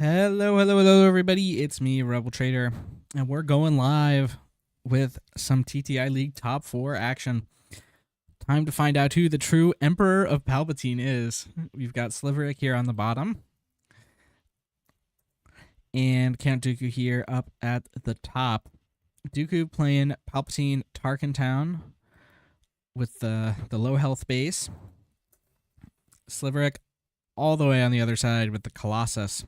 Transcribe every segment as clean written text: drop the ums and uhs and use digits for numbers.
Hello, everybody. It's me, Rebel Trader, and we're going live with some TTI League top 4 action. Time to find out who the true Emperor of Palpatine is. We've got Sliverik here on the bottom, and CountDooku here up at the top. Dooku playing Palpatine Tarkin Town with the low health base. Sliverik all the way on the other side with the Colossus.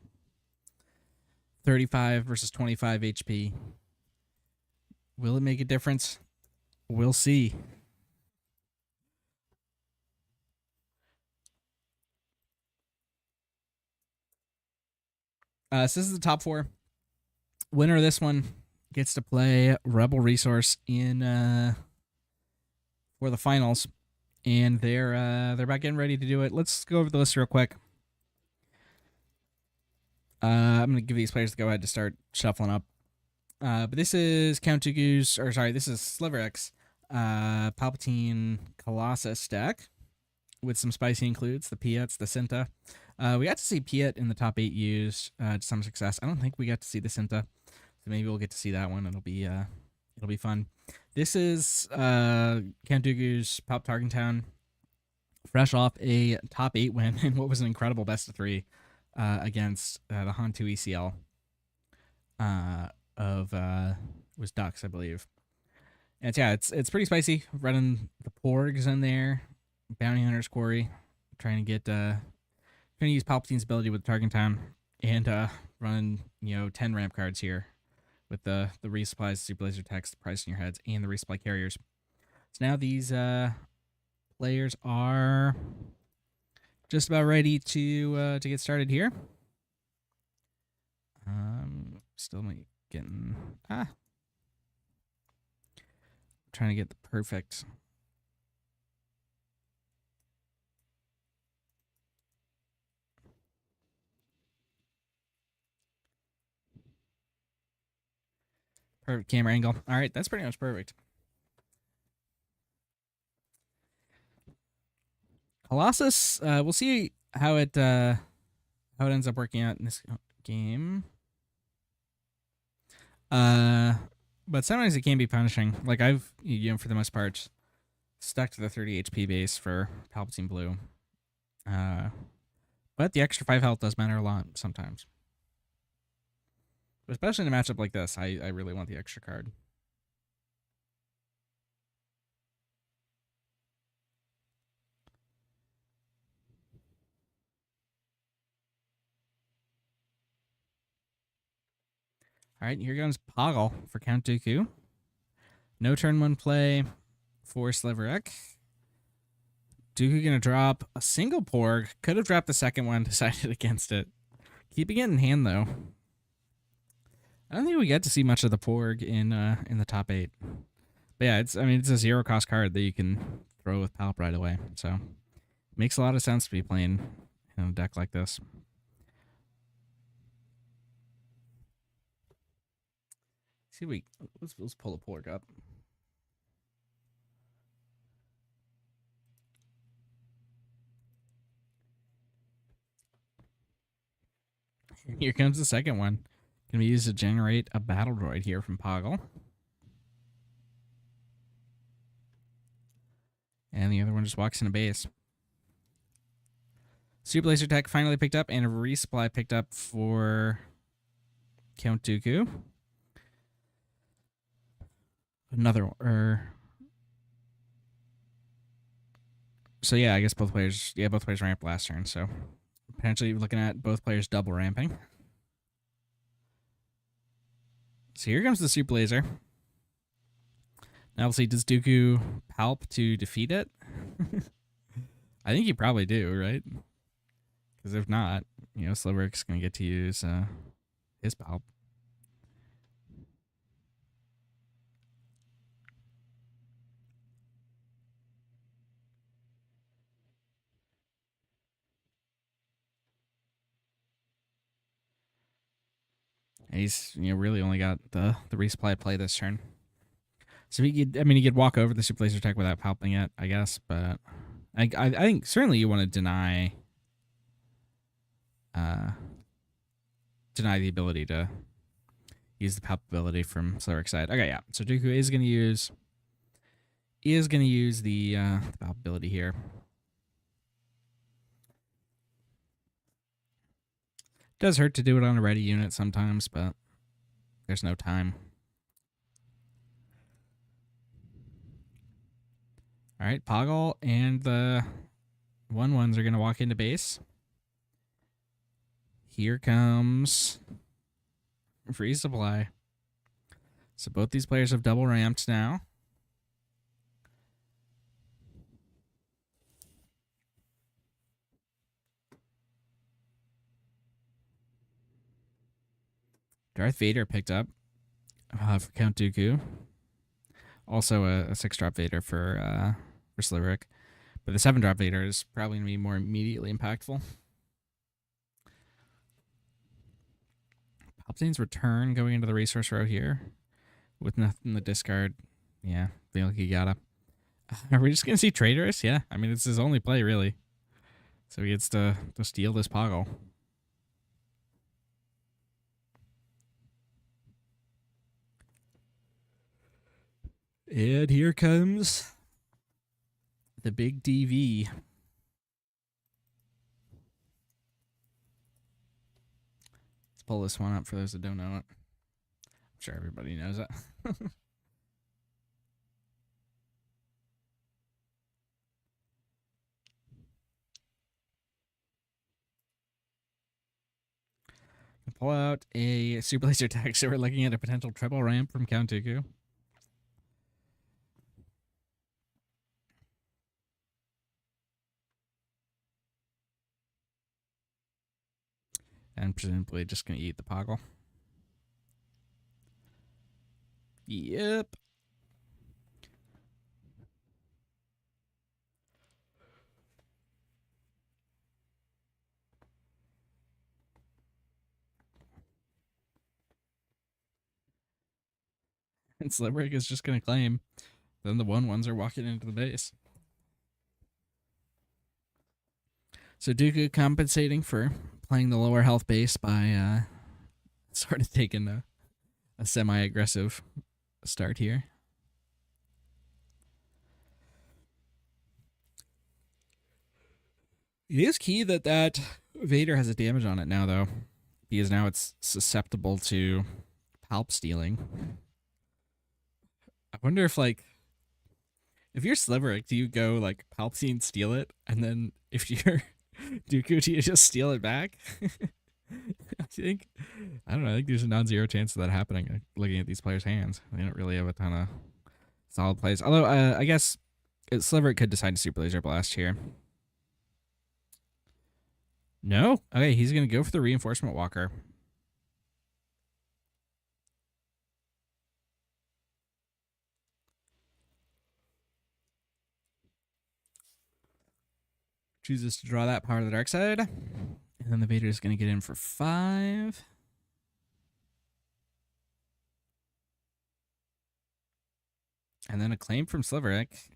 35 versus 25 HP. Will it make a difference? We'll see. So this is the top 4. Winner of this one gets to play Rebel Resource in for the finals, and they're about getting ready to do it. Let's go over the list real quick. I'm going to give these players the go-ahead to start shuffling up. But this is this is Sliverik's Palpatine Colossus deck with some spicy includes, the Piets, the Cinta. We got to see Piet in the top 8 used to some success. I don't think we got to see the Cinta, so maybe we'll get to see that one. It'll be fun. This is CountDooku's Palp Tarkin Town, fresh off a top 8 win in what was an incredible best of 3. Against the Han 2 ECL was Ducks, I believe. And it's pretty spicy. Running the Porgs in there, Bounty Hunter's Quarry, trying to use Palpatine's ability with Tarkin Town, and running 10 ramp cards here with the resupplies, super laser text, the price in your heads, and the resupply carriers. So now these players are just about ready to get started here. Still getting trying to get the perfect camera angle. All right, that's pretty much perfect. Colossus, we'll see how it ends up working out in this game. But sometimes it can be punishing. Like I've, for the most part, stuck to the 30 HP base for Palpatine Blue. But the extra 5 health does matter a lot sometimes. But especially in a matchup like this, I really want the extra card. All right, here comes Poggle for CountDooku. No turn 1 play for Sliverik. Dooku gonna drop a single Porg. Could have dropped the second one, decided against it. Keeping it in hand though. I don't think we get to see much of the Porg in the top 8. But yeah, it's a 0 cost card that you can throw with Palp right away. So it makes a lot of sense to be playing in a deck like this. See, let's pull a Porg up. And here comes the second one. Can be used to generate a battle droid here from Poggle. And the other one just walks in a base. Super Laser Tech finally picked up, and a resupply picked up for CountDooku. Another one. So yeah, I guess both players ramped last turn, so potentially looking at both players double ramping. So here comes the Super Laser. Now we'll see, does Dooku Palp to defeat it? I think you probably do, right? Because if not, Sliverik's going to get to use his Palp. And he's really only got the resupply play this turn. So he could walk over the Super Laser Tech without palping it, I guess, but I think certainly you want to deny deny the ability to use the Palp ability from Sliverik's side. Okay, yeah. So Dooku is gonna use the Palp ability here. Does hurt to do it on a ready unit sometimes, but there's no time. All right, Poggle and the 1/1s are going to walk into base. Here comes free supply. So both these players have double ramped now. Darth Vader picked up for CountDooku. Also a 6-drop Vader for Sliverik. But the 7-drop Vader is probably going to be more immediately impactful. Palpatine's return going into the resource row here. With nothing in the discard. Yeah, feel like you gotta. Are we just going to see Traitorous? Yeah, I mean, it's his only play, really. So he gets to steal this Poggle. And here comes the big DV. Let's pull this one up for those that don't know it. I'm sure everybody knows it. Pull out a Super Laser Tag, so we're looking at a potential treble ramp from CountDooku. And presumably just going to eat the Poggle. Yep. And Sliverik is just going to claim. Then the 1/1s are walking into the base. So Dooku compensating for playing the lower health base by sort of taking a semi-aggressive start here. It is key that Vader has a damage on it now, though, because now it's susceptible to Palp stealing. I wonder if, like, if you're Sliverik, do you go, like, Palpatine steal it, and then if you're Dooku, do you just steal it back? I think there's a non-zero chance of that happening, looking at these players' hands. They don't really have a ton of solid plays. Although, I guess Sliverik could decide to Super Laser Blast here. No? Okay, he's going to go for the Reinforcement Walker. Chooses to draw that Power of the Dark Side. And then the Vader is going to get in for 5. And then a claim from Sliverik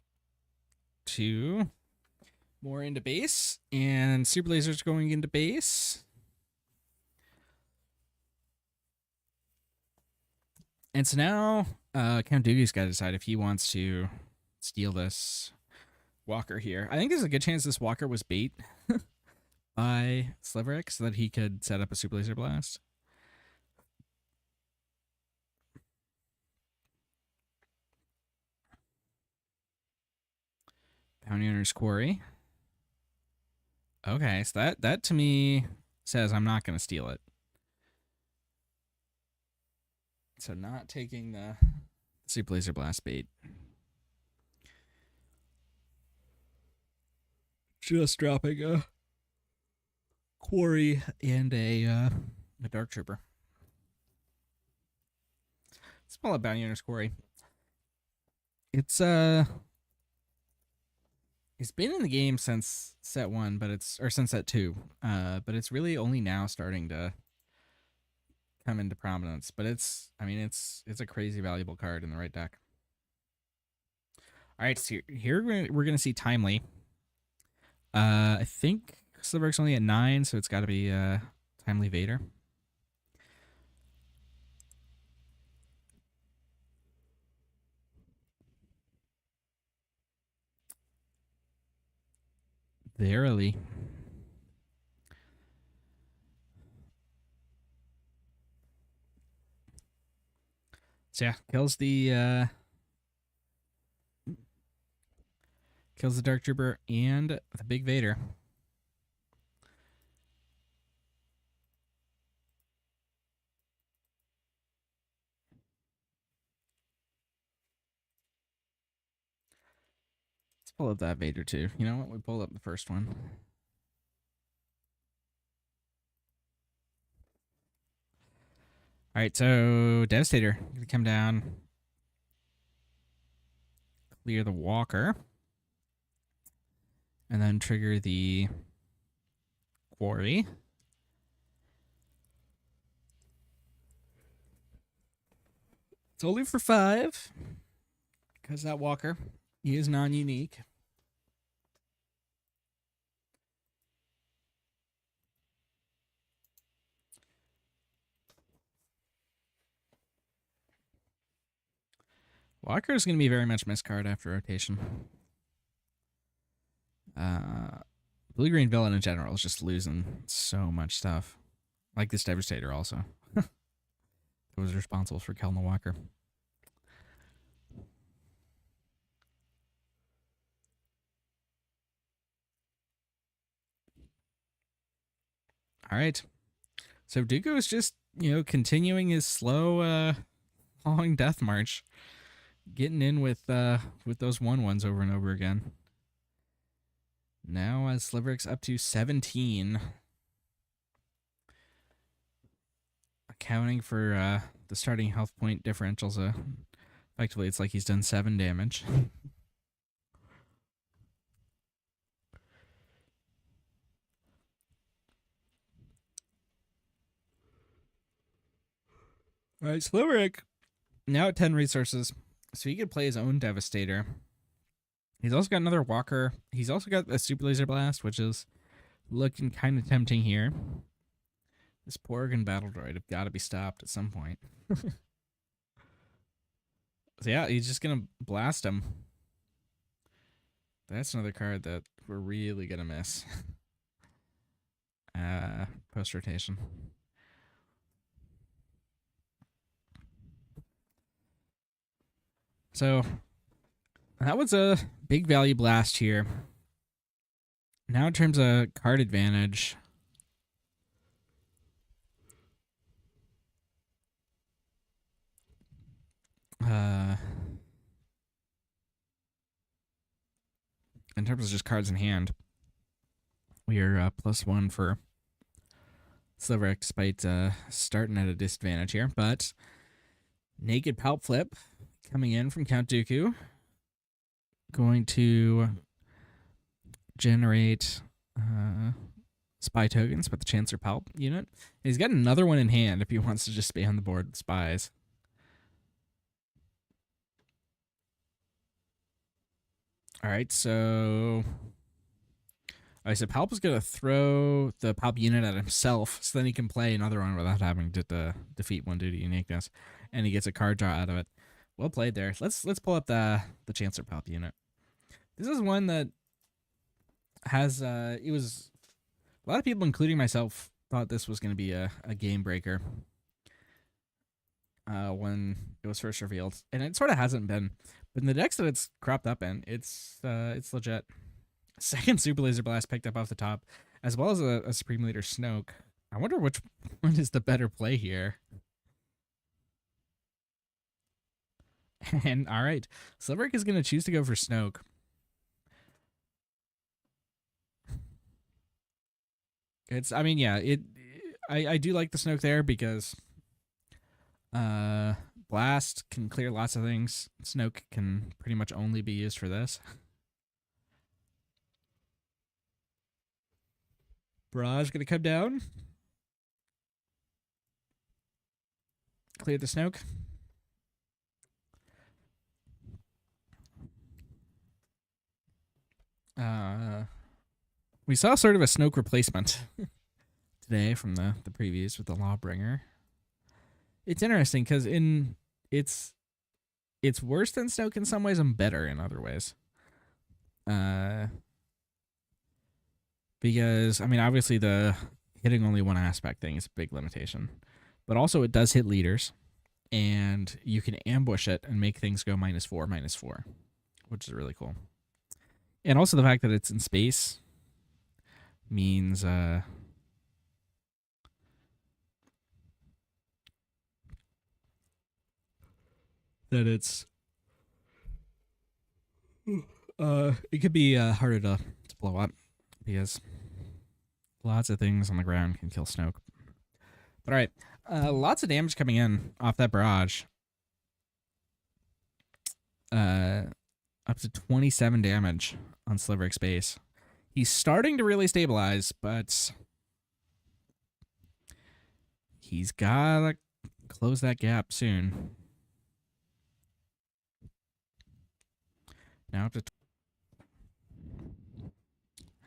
to more into base. And Super Laser's going into base. And so now CountDooku's got to decide if he wants to steal this Walker here. I think there's a good chance this Walker was bait by Sliverik so that he could set up a Super Laser Blast. Bounty Owner's Quarry. Okay, so that to me says I'm not going to steal it. So not taking the Super Laser Blast bait. Just dropping a Quarry and a Dark Trooper. Let's pull up Bounty Owner's Quarry. It's been in the game since set 1, but since set 2. But it's really only now starting to come into prominence. But it's a crazy valuable card in the right deck. All right, so here we're gonna see Timely. I think Sliverik's only at 9, so it's got to be Timely Vader. Verily. So yeah, kills the Dark Trooper and the Big Vader. Let's pull up that Vader too. You know what? We pull up the first one. All right, so Devastator gonna come down, clear the Walker, and then trigger the Quarry. It's only for 5 because that Walker, he is non-unique. Walker is going to be very much miscard after rotation. Blue-green villain in general is just losing so much stuff. Like this Devastator also. It was responsible for killing the Walker. All right. So Dooku is just, continuing his slow, long death march. Getting in with those 1/1s over and over again. Now Sliverik's up to 17. Accounting for the starting health point differentials. Effectively, it's like he's done 7 damage. All right, Sliverik now at 10 resources, so he could play his own Devastator. He's also got another Walker. He's also got a Super Laser Blast, which is looking kind of tempting here. This Porgan Battle Droid have got to be stopped at some point. So yeah, he's just going to blast him. That's another card that we're really going to miss. Post-rotation. So that was a big value blast here. Now in terms of card advantage, in terms of just cards in hand, we are +1 for Sliverik despite starting at a disadvantage here. But Naked Palp Flip coming in from CountDooku, going to generate spy tokens with the Chancellor Palp unit. And he's got another one in hand if he wants to just stay on the board with spies. All right, so I said Palp is going to throw the Palp unit at himself, so then he can play another one without having to defeat one due to uniqueness, and he gets a card draw out of it. Well played there. Let's pull up the Chancellor Palp unit. This is one that has it was a lot of people, including myself, thought this was going to be a game breaker when it was first revealed, and it sort of hasn't been. But in the decks that it's cropped up in, it's legit. Second Super Laser Blast picked up off the top, as well as a Supreme Leader Snoke. I wonder which one is the better play here. And all right, Sliverik is going to choose to go for Snoke. I mean, yeah, I do like the Snoke there because Blast can clear lots of things. Snoke can pretty much only be used for this. Barrage gonna come down. Clear the Snoke. We saw sort of a Snoke replacement today from the previews with the Lawbringer. It's interesting because it's worse than Snoke in some ways and better in other ways. Because, I mean, obviously the hitting only one aspect thing is a big limitation. But also it does hit leaders, and you can ambush it and make things go -4/-4, which is really cool. And also the fact that it's in space means that it's it could be harder to blow up because lots of things on the ground can kill Snoke. But all right, lots of damage coming in off that barrage. Up to 27 damage on Sliverik's base. He's starting to really stabilize, but he's gotta close that gap soon. Now up to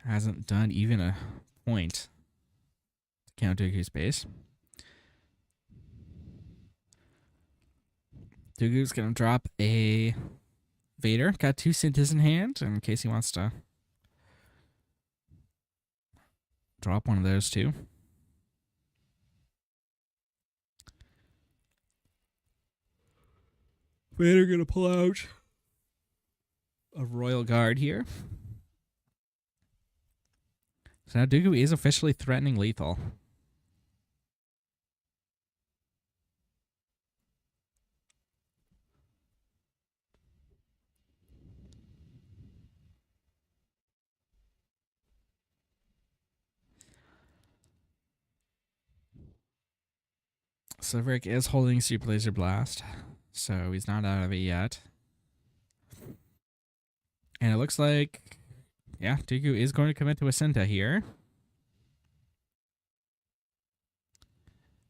hasn't done even a point to CountDooku's base. Dooku's gonna drop a Vader. Got 2 Synths in hand in case he wants to drop one of those too. Vader gonna pull out a Royal Guard here. So now Dooku is officially threatening lethal. Sliverik is holding Super Laser Blast, so he's not out of it yet. And it looks like, yeah, Dooku is going to commit to a Synth here.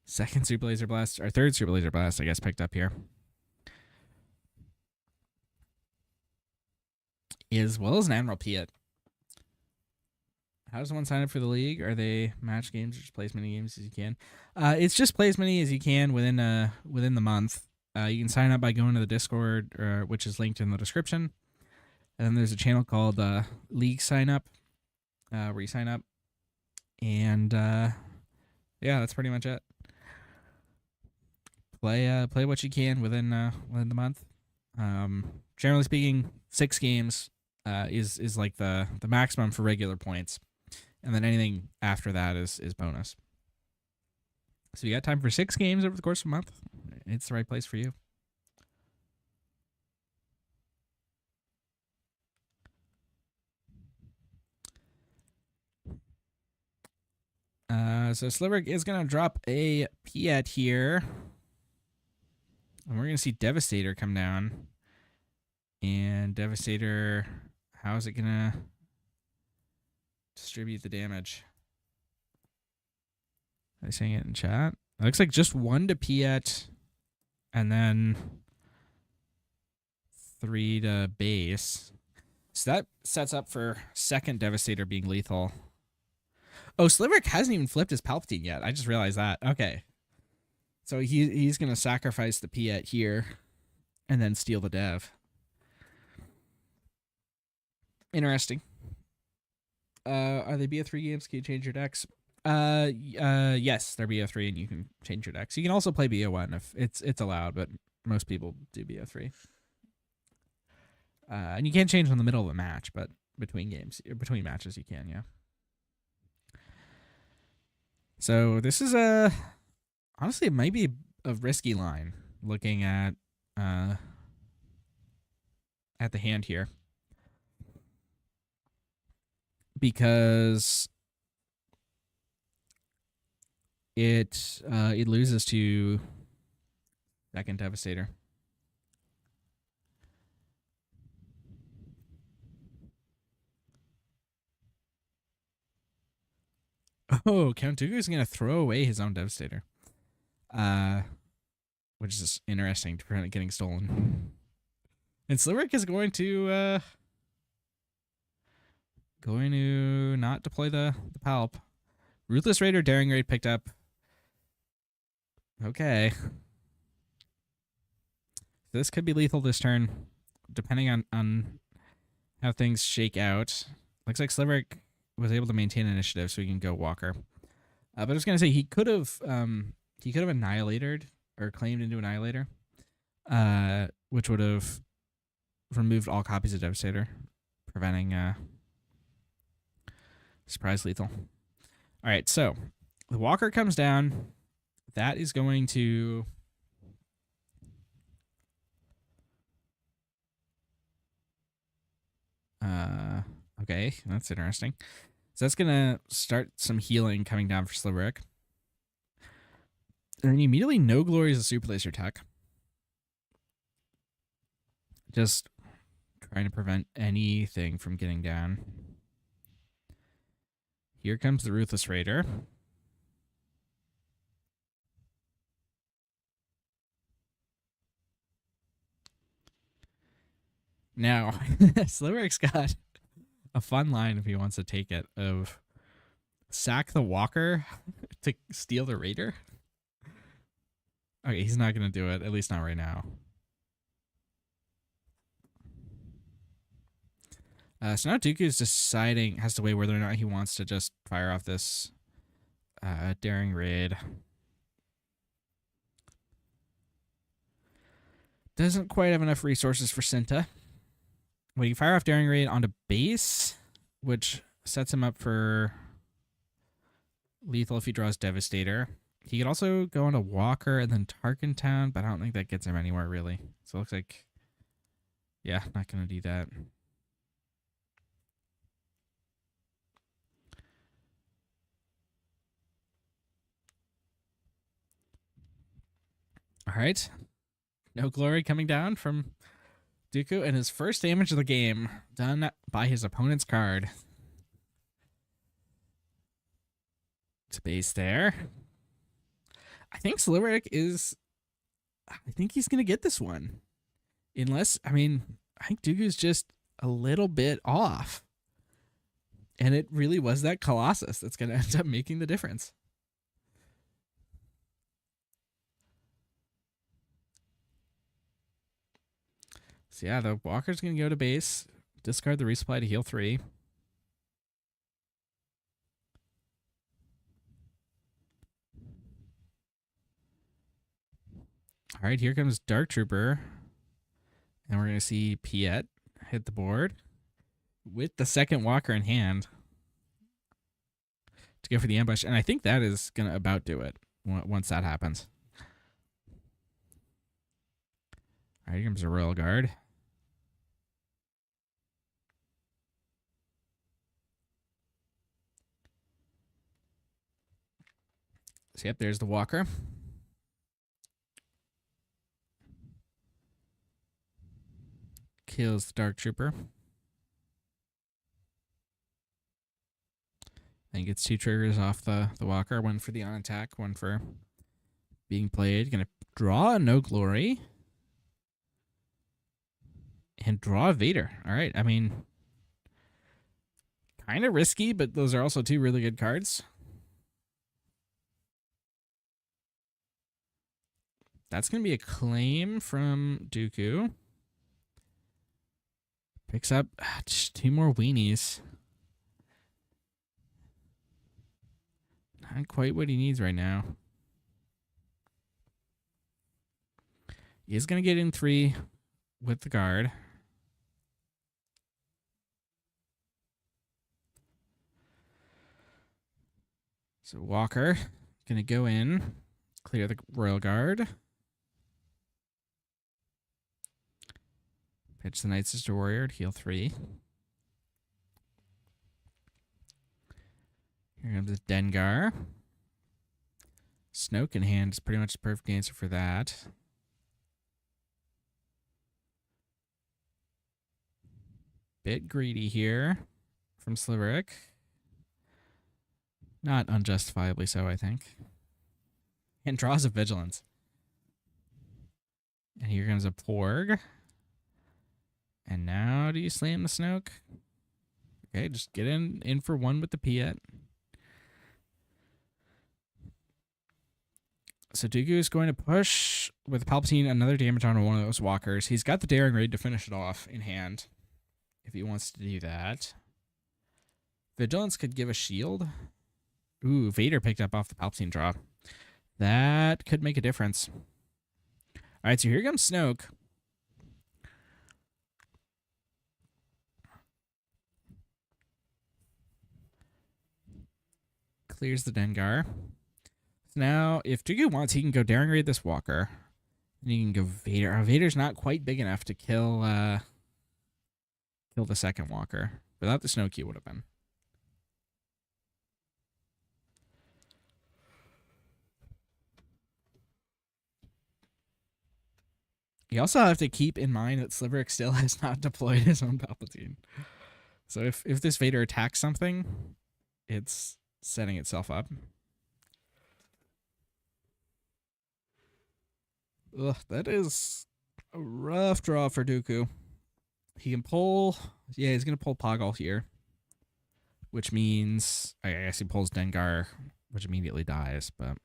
Second Super Laser Blast, or third Super Laser Blast, I guess, picked up here. As well as an Admiral Piet. How does one sign up for the league? Are they match games or just play as many games as you can? It's just play as many as you can within the month. You can sign up by going to the Discord, which is linked in the description. And then there's a channel called League Sign Up, where you sign up. And yeah, that's pretty much it. Play what you can within the month. Generally speaking, 6 games is like the maximum for regular points. And then anything after that is bonus. So you got time for 6 games over the course of a month. It's the right place for you. So Sliverik is going to drop a Piet here. And we're going to see Devastator come down. And Devastator, how is it going to distribute the damage? Are they saying it in chat? It looks like just 1 to Piet, and then 3 to base. So that sets up for second Devastator being lethal. Oh, Sliverik hasn't even flipped his Palp1 yet. I just realized that. Okay. So he's going to sacrifice the Piet here and then steal the Dev. Interesting. Are they BO3 games? Can you change your decks? Yes, they're BO3 and you can change your decks. You can also play BO1 if it's allowed, but most people do BO3. And you can't change in the middle of a match, but between matches you can, yeah. So this is honestly it might be a risky line looking at the hand here. Because it loses to second Devastator. Oh, CountDooku is going to throw away his own Devastator. Which is interesting to prevent it getting stolen. And Sliverik is going to not deploy the Palp. Ruthless Raider, Daring Raid picked up. Okay. This could be lethal this turn, depending on how things shake out. Looks like Sliverik was able to maintain initiative, so he can go Walker. But I was gonna say he could have annihilated or claimed into Annihilator, which would have removed all copies of Devastator, preventing surprise lethal. All right, so the Walker comes down. That is going to okay, that's interesting. So that's gonna start some healing coming down for Sliverik. And then immediately No Glory is a super laser tech. Just trying to prevent anything from getting down. Here comes the Ruthless Raider. Now, Sliverik's got a fun line if he wants to take it of sack the Walker to steal the Raider. Okay, he's not going to do it, at least not right now. So now Dooku is deciding, has to weigh whether or not he wants to just fire off this daring raid. Doesn't quite have enough resources for Cinta. But he can fire off daring raid onto base, which sets him up for lethal if he draws Devastator. He could also go into Walker and then Tarkin Town, but I don't think that gets him anywhere really. So it looks like, yeah, not going to do that. All right. No Glory coming down from Dooku, and his first damage of the game done by his opponent's card. To base there. I think Sliverik is... I think he's going to get this one. Unless, I mean, I think Dooku's just a little bit off. And it really was that Colossus that's going to end up making the difference. So yeah, the Walker's going to go to base, discard the resupply to heal 3. All right, here comes Dark Trooper. And we're going to see Piet hit the board with the second Walker in hand to go for the ambush. And I think that is going to about do it once that happens. All right, here comes a Royal Guard. So yep, there's the Walker. Kills the Dark Trooper. Then gets 2 triggers off the Walker. One for the on attack, one for being played. Gonna draw a No Glory. And draw a Vader. All right, I mean, kind of risky, but those are also 2 really good cards. That's going to be a claim from Dooku. Picks up just 2 more weenies. Not quite what he needs right now. He is going to get in 3 with the guard. So Walker going to go in, clear the Royal Guard. Pitch the Night Sister Warrior to heal 3. Here comes the Dengar. Snoke in hand is pretty much the perfect answer for that. Bit greedy here from Sliverik. Not unjustifiably so, I think. And draws a Vigilance. And here comes a Porg. And now do you slam the Snoke? Okay, just get in for 1 with the Piet. So Dooku is going to push with Palpatine another damage on one of those Walkers. He's got the Daring Raid to finish it off in hand, if he wants to do that. Vigilance could give a shield. Ooh, Vader picked up off the Palpatine draw. That could make a difference. All right, so here comes Snoke. Clears the Dengar. So now, if Dooku wants, he can go Daring Raid this Walker. And he can go Vader. Vader's not quite big enough to kill the second Walker. Without the Snoke, he would have been. You also have to keep in mind that Sliverik still has not deployed his own Palpatine. So if this Vader attacks something, it's setting itself up. Ugh, that is a rough draw for Dooku. He can pull... Yeah, he's going to pull Poggle here. Which means... I guess he pulls Dengar, which immediately dies, but...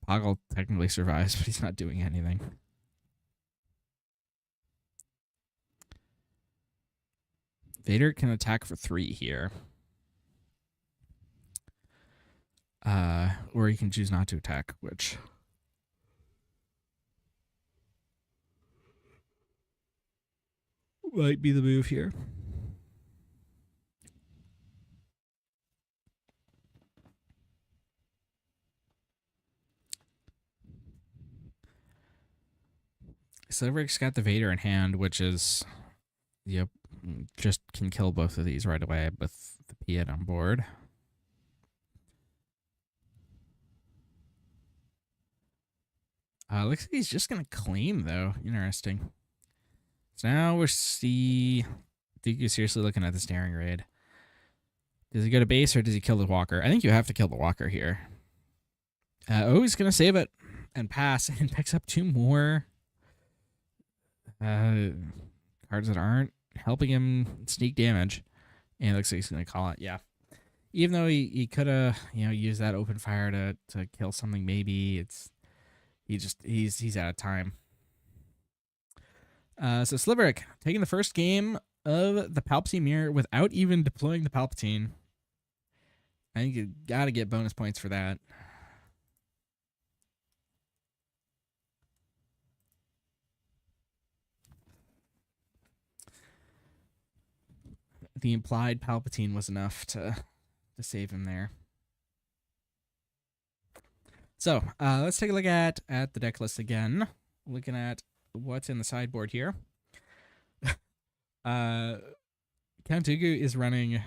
Poggle technically survives, but he's not doing anything. Vader can attack for 3 here. Or he can choose not to attack, which... might be the move here. Sliverik's got the Vader in hand, which is... Yep. Just can kill both of these right away with the P8 on board. Looks like he's just going to claim, though. Interesting. So now we see Dooku seriously looking at this Daring Raid. Does he go to base or does he kill the Walker? I think you have to kill the Walker here. He's going to save it and pass and picks up 2 more cards that aren't helping him sneak damage. And it looks like he's going to call it. Yeah. Even though he could have, used that open fire to kill something, maybe he's out of time. So Sliverik taking the first game of the Palpatine mirror without even deploying the Palpatine. I think you got to get bonus points for that. The implied Palpatine was enough to save him there. So let's take a look at the deck list again. Looking at what's in the sideboard here. CountDooku is running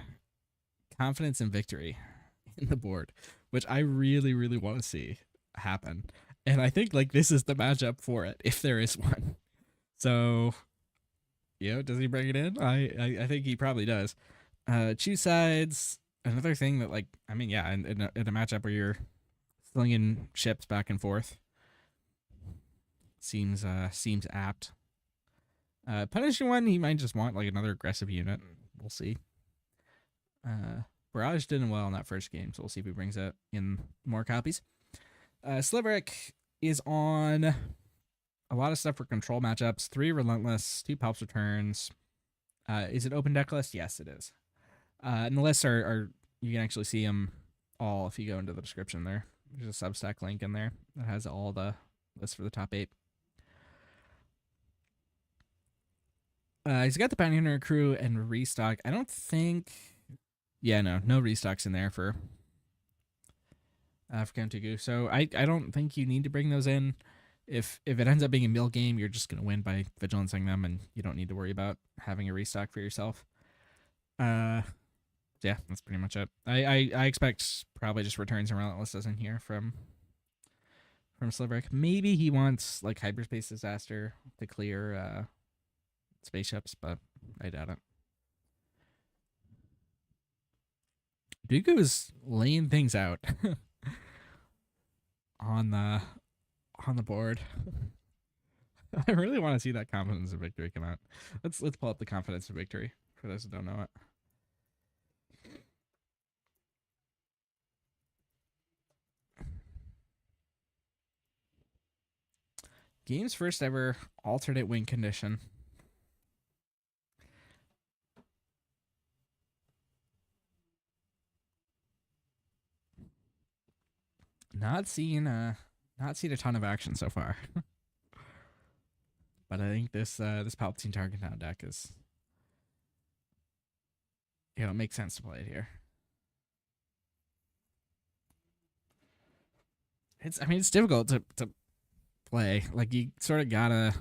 Confidence and Victory in the board, which I really, really want to see happen. And I think this is the matchup for it, if there is one. So, does he bring it in? I think he probably does. Choose sides. Another thing that, in a matchup where you're slinging ships back and forth, seems apt. Punishing one, he might just want another aggressive unit. We'll see. Barrage did well in that first game, so we'll see if he brings it in more copies. Sliverik is on a lot of stuff for control matchups. 3 Relentless, 2 Palps returns. Is it open deck list? Yes, it is. And the lists are you can actually see them all if you go into the description there. There's a Substack link in there that has all the lists for the top 8. He's got the Bounty Hunter crew and restock. I don't think... Yeah, no restocks in there for CountDooku. So I don't think you need to bring those in. If it ends up being a mill game, you're just going to win by vigilancing them, and you don't need to worry about having a restock for yourself. Yeah, that's pretty much it. I expect probably just returns and relentlesses in here from Sliverik. Maybe he wants Hyperspace Disaster to clear spaceships, but I doubt it. Dooku is laying things out on the board. I really want to see that Confidence and Victory come out. Let's pull up the Confidence and Victory for those who don't know it. Game's first ever alternate win condition. Not seeing a ton of action so far. But I think this Palpatine target down deck is, it makes sense to play it here. It's difficult to play. Like, you sort of gotta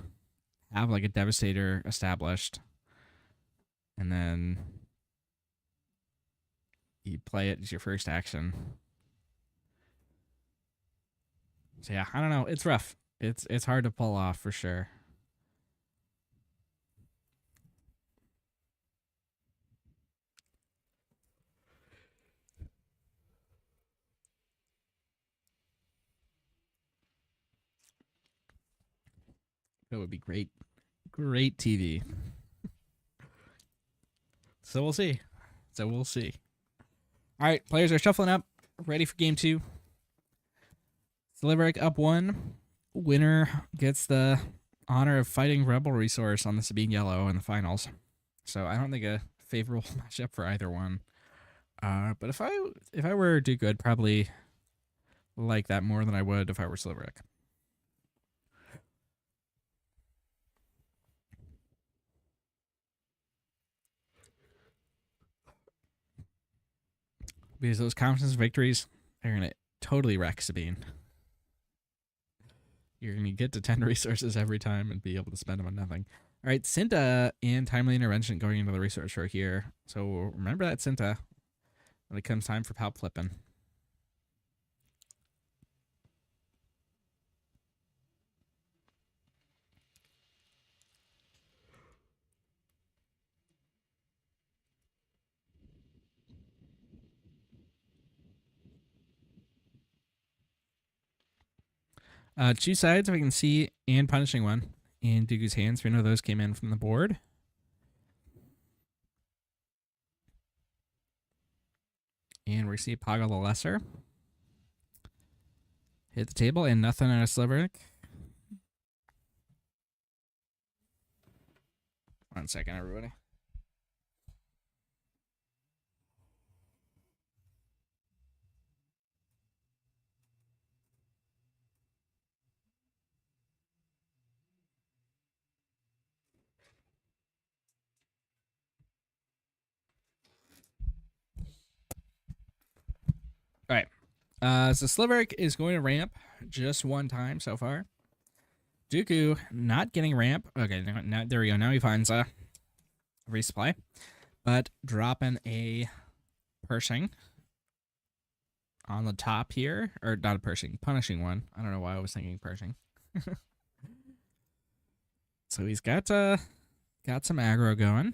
have like a Devastator established, and then you play it as your first action. So yeah, I don't know. It's rough. It's hard to pull off for sure. It would be great TV. So we'll see. All right, players are shuffling up, ready for game 2. Sliverik up 1. Winner gets the honor of fighting Rebel Resource on the Sabine Yellow in the finals. So I don't think a favorable matchup for either one. But if I were Dooku, I'd probably like that more than I would if I were Sliverik. Because those confidence victories, they're going to totally wreck Sabine. You're going to get to 10 resources every time and be able to spend them on nothing. All right, Cinta and Timely Intervention going into the resource row here. So remember that Cinta when it comes time for Palp flipping. Choose sides if we can see, and punishing one in Dooku's hands. We know those came in from the board. And we see Poggle the Lesser. Hit the table and nothing on a Sliverik. 1 second, everybody. All right. So Sliverik is going to ramp just 1 time so far. Dooku not getting ramp. Okay, now there we go. Now he finds a resupply, but dropping a Pershing on the top here, or not a Pershing, punishing one. I don't know why I was thinking Pershing. So he's got some aggro going.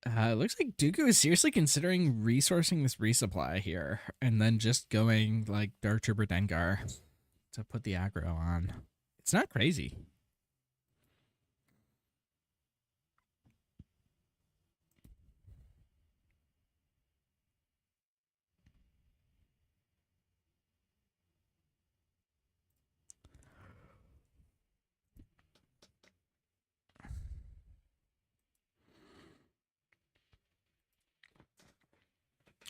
It looks like Dooku is seriously considering resourcing this resupply here, and then just going like Dark Trooper Dengar to put the aggro on. It's not crazy.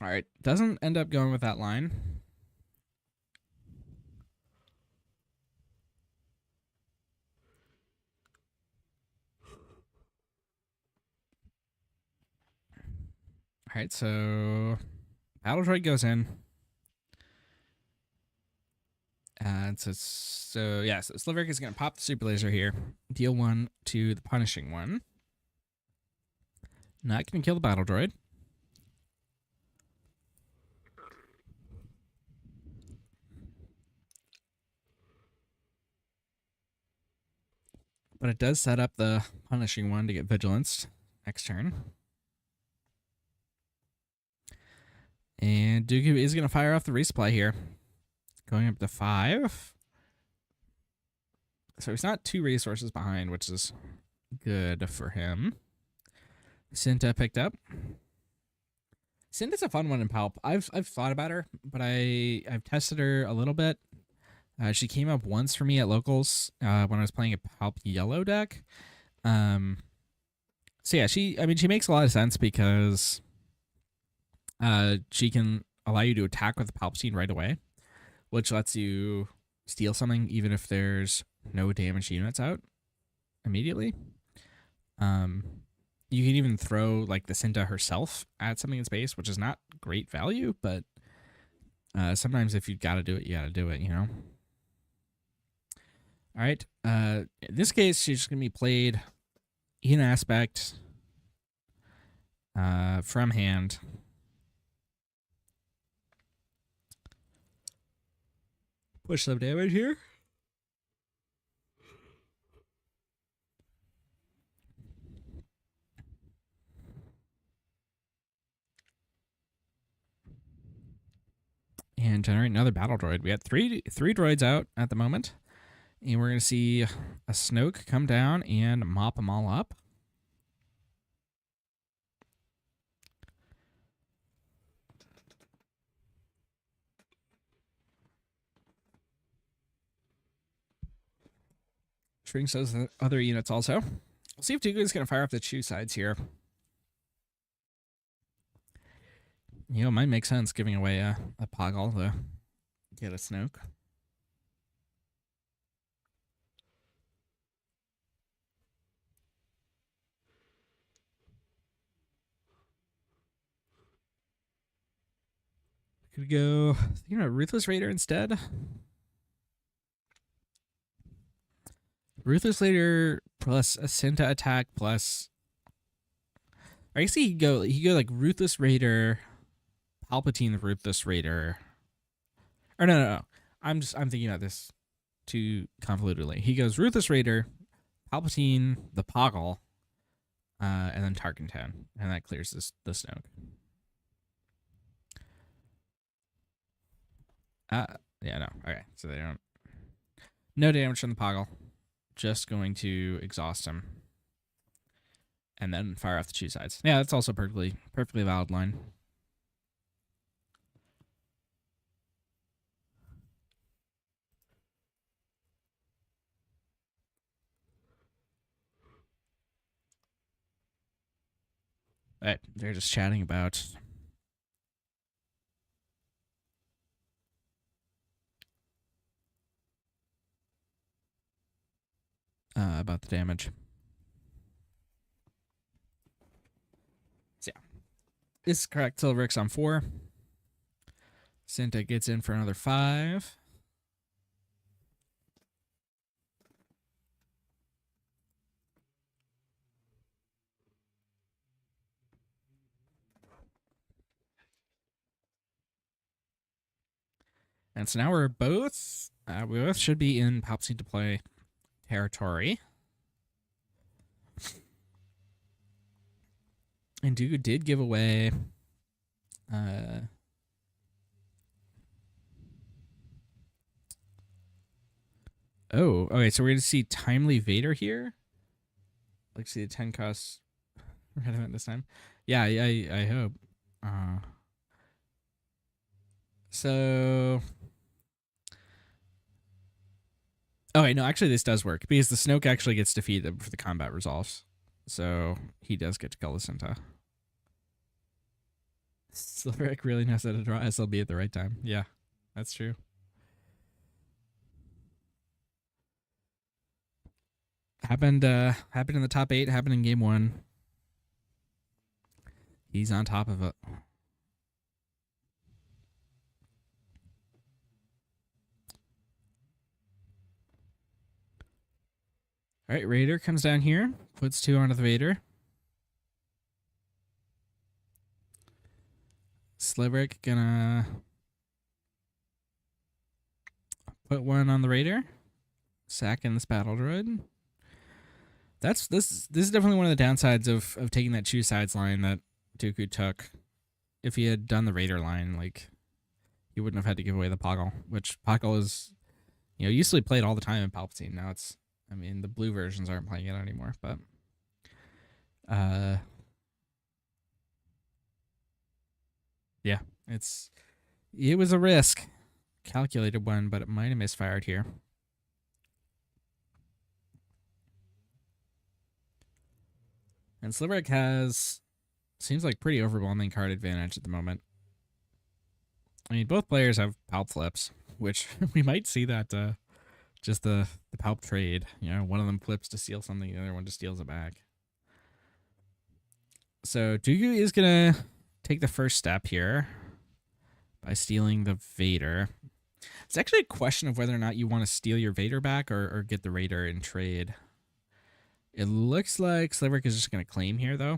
All right, doesn't end up going with that line. All right, so Battle Droid goes in. And so Sliverik is going to pop the super laser here, deal 1 to the punishing one. Not going to kill the battle droid. But it does set up the punishing one to get vigilance next turn. And Dooku is going to fire off the resupply here. Going up to 5. So he's not 2 resources behind, which is good for him. Cinta picked up. Cinta's a fun one in Palp. I've thought about her, but I've tested her a little bit. She came up once for me at locals when I was playing a Palp yellow deck. So yeah, she makes a lot of sense because she can allow you to attack with the Palpatine right away, which lets you steal something even if there's no damaged units out immediately. You can even throw like the Cinta herself at something in space, which is not great value, but sometimes if you've got to do it, you got to do it, you know? All right. In this case, she's just going to be played in aspect from hand. Push some damage here. And generate another battle droid. We had three droids out at the moment. And we're going to see a Snoke come down and mop them all up. Shrinks those other units also. We'll see if Dooku is going to fire up the 2 sides here. You know, it might make sense giving away a Poggle to get a Snoke. Could go, you know, Ruthless Raider instead. Ruthless Raider plus a Cinta attack plus. I guess he could go like Ruthless Raider, Palpatine Ruthless Raider. Or no. I'm thinking about this too convolutedly. He goes Ruthless Raider, Palpatine, the Poggle, and then Tarkin 10, and that clears the Snoke. Yeah, no. Okay, so they don't. No damage from the Poggle. Just going to exhaust him. And then fire off the 2 sides. Yeah, that's also perfectly valid line. Right, they're just chatting about the damage. So yeah, this is correct. Sliverik's on 4. Cinta gets in for another 5. And so now we both should be in Palpatine to play territory. And Dooku did give away oh, okay, so we're gonna see Timely Vader here. Like, see the 10 cost relevant this time. Yeah, I hope. So oh wait, no, actually this does work because the Snoke actually gets defeated before the combat resolves. So he does get to kill the Cinta. Sliverik really knows how to draw SLB at the right time. Yeah, that's true. Happened in the top 8, happened in game 1. He's on top of it. All right, Raider comes down here, puts 2 onto the Vader. Sliverik gonna put 1 on the Raider. Sack in this battle droid. This is definitely one of the downsides of taking that 2 sides line that Dooku took, if he had done the Raider line, like, he wouldn't have had to give away the Poggle, which Poggle is, usually played all the time in Palpatine. Now it's, I mean, the blue versions aren't playing it anymore, but yeah, it was a risk, calculated one, but it might have misfired here. And Sliverik seems like pretty overwhelming card advantage at the moment. I mean, both players have Palp flips, which we might see that just the Palp trade. One of them flips to steal something, the other one just steals it back. So Dooku is going to take the first step here by stealing the Vader. It's actually a question of whether or not you want to steal your Vader back or get the Raider in trade. It looks like Sliverik is just going to claim here, though,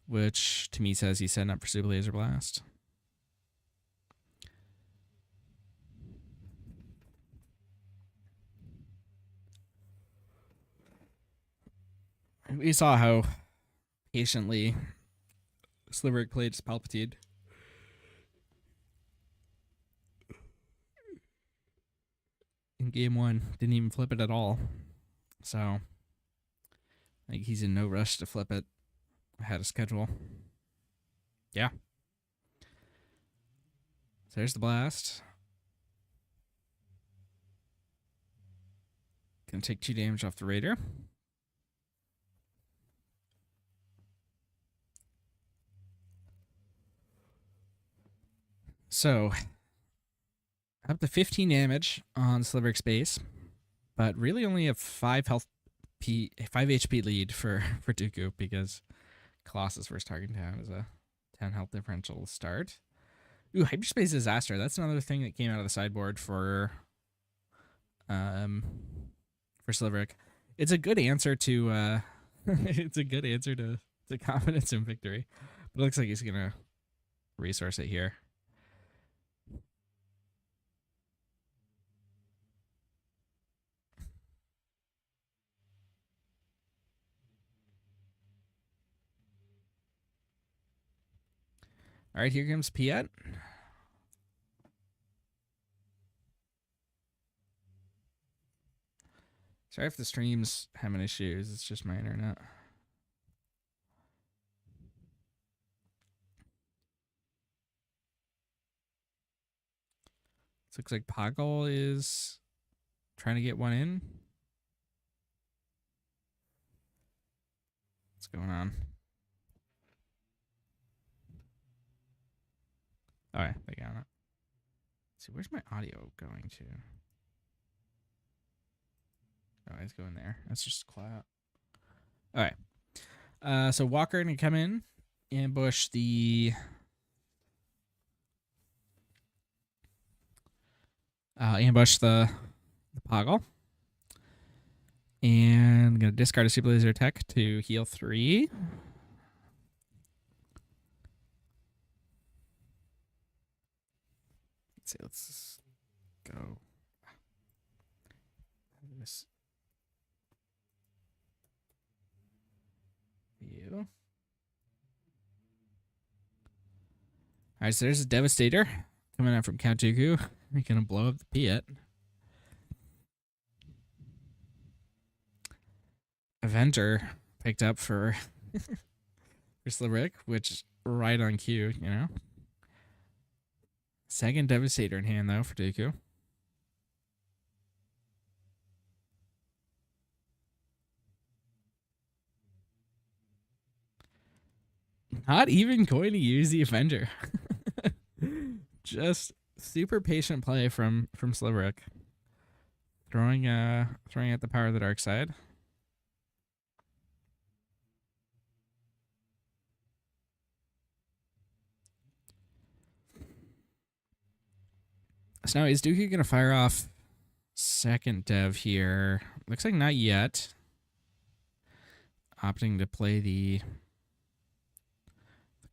which to me says he's setting up for Super Laser Blast. We saw how patiently Sliverik played his Palpatine. In game 1, didn't even flip it at all. So, like, he's in no rush to flip it. I had a schedule. Yeah. So there's the blast. Gonna take 2 damage off the Raider. So, up to 15 damage on Sliverik's base, but really only a 5 HP lead for Dooku because Colossus first target down is a 10 health differential start. Ooh, Hyperspace Disaster. That's another thing that came out of the sideboard for Sliverik. It's a good answer to it's a good answer to confidence in victory. But it looks like he's gonna resource it here. All right, here comes Piet. Sorry if the stream's having issues. It's just my internet. It looks like Poggle is trying to get one in. What's going on? All right, they got it. Let's see, where's my audio going to? Oh, it's going there. That's just cloud. All right. So Walker gonna come in, ambush the Poggle. And I'm gonna discard a Super Laser Tech to heal 3. Let's go. This view. All right, so there's a Devastator coming out from CountDooku. We're gonna blow up the Piet. Avenger picked up for Sliverik, which right on cue, Second Devastator in hand, though, for Dooku. Not even going to use the Avenger. Just super patient play from Sliverik. Throwing at the power of the dark side. So now is Dooku gonna fire off second dev here? Looks like not yet. Opting to play the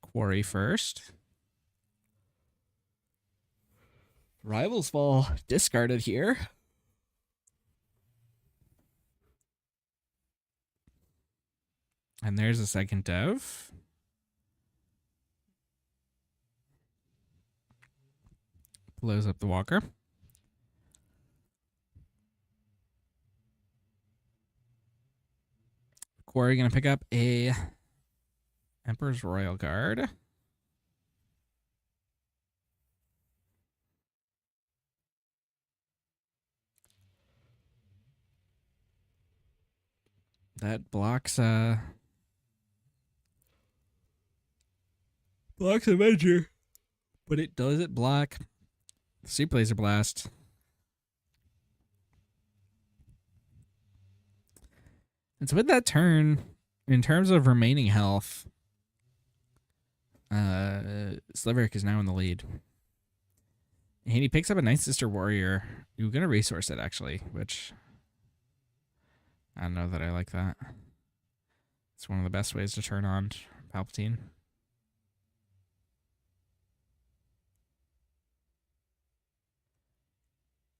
quarry first. Rivals Fall discarded here. And there's a second dev. blows up the walker. Quarry gonna pick up a Emperor's Royal Guard. That blocks Avenger. But it doesn't block Super Laser Blast. And so with that turn, in terms of remaining health, Sliverik is now in the lead. And he picks up a Night Sister Warrior. You're going to resource it, actually, which I don't know that I like that. It's one of the best ways to turn on Palpatine.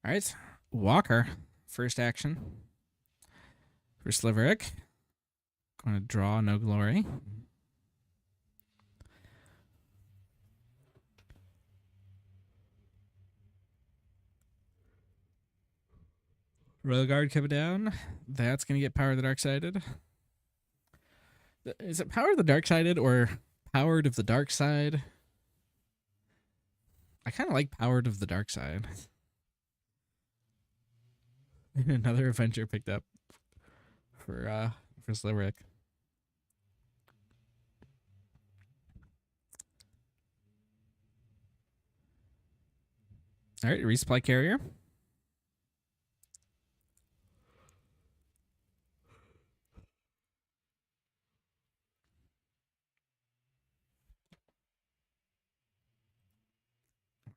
All right, Walker, first action for Sliverik. Going to draw No Glory. Royal Guard coming down. That's going to get Power of the Dark-Sided. Is it Power of the Dark-Sided or Powered of the Dark Side? I kind of like Powered of the Dark Side. And another Avenger picked up for Sliverik. All right, resupply carrier.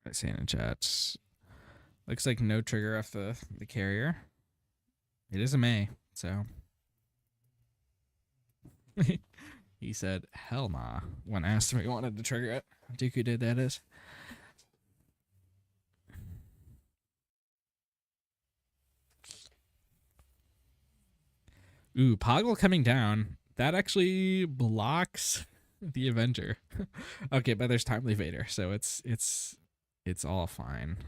I see in the chat. Looks like no trigger off the carrier. It is a May, so. He said, hell nah, when asked if he wanted to trigger it. Dooku did, that is. Ooh, Poggle coming down. That actually blocks the Avenger. Okay, but there's Timely Vader, so it's all fine.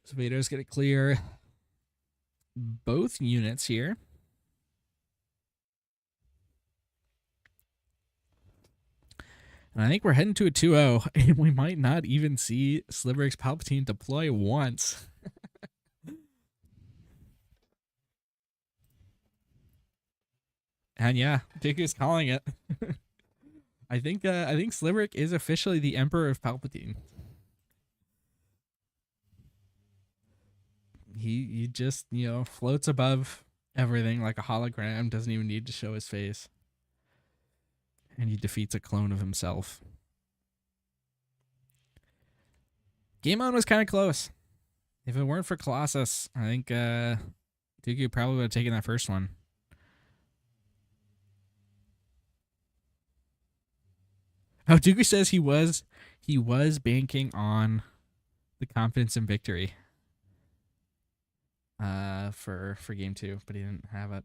So Vader's gonna clear both units here. And I think we're heading to a 2-0, and we might not even see Sliverik's Palpatine deploy once. And yeah, Dooku's calling it. I think Sliverik is officially the Emperor of Palpatine. He just, floats above everything like a hologram, doesn't even need to show his face. And he defeats a clone of himself. Game on was kind of close. If it weren't for Colossus, I think Dooku probably would have taken that first one. Oh, Dooku says he was banking on the confidence in victory for game 2, but he didn't have it.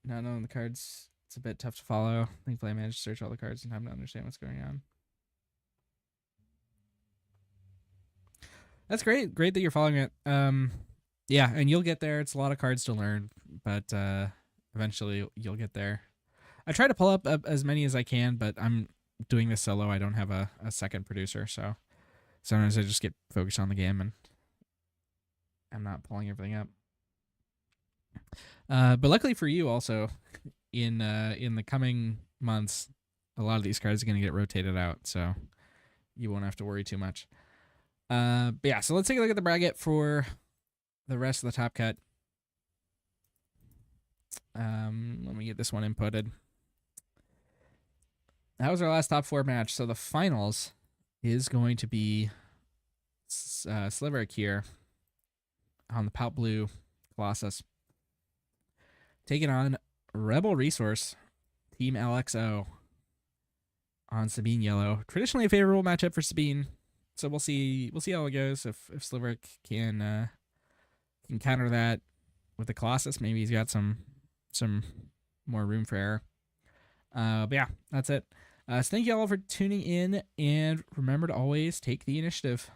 Not knowing the cards, it's a bit tough to follow. Thankfully, I managed to search all the cards in time to understand what's going on. That's great. Great that you're following it. Yeah, and you'll get there. It's a lot of cards to learn, but eventually you'll get there. I try to pull up as many as I can, but I'm doing this solo. I don't have a second producer, so sometimes I just get focused on the game and I'm not pulling everything up. But luckily for you also, in the coming months, a lot of these cards are going to get rotated out, so you won't have to worry too much. But yeah, so let's take a look at the bracket for the rest of the top cut. Let me get this one inputted. That was our last top 4 match. So the finals is going to be Sliverik here on the Palp Blue Colossus, taking on Rebel Resource Team LXO on Sabine Yellow. Traditionally a favorable matchup for Sabine, so we'll see how it goes. If Sliverik can You can counter that with the Colossus. Maybe he's got some more room for error. But yeah, that's it. So thank you all for tuning in, and remember to always take the initiative.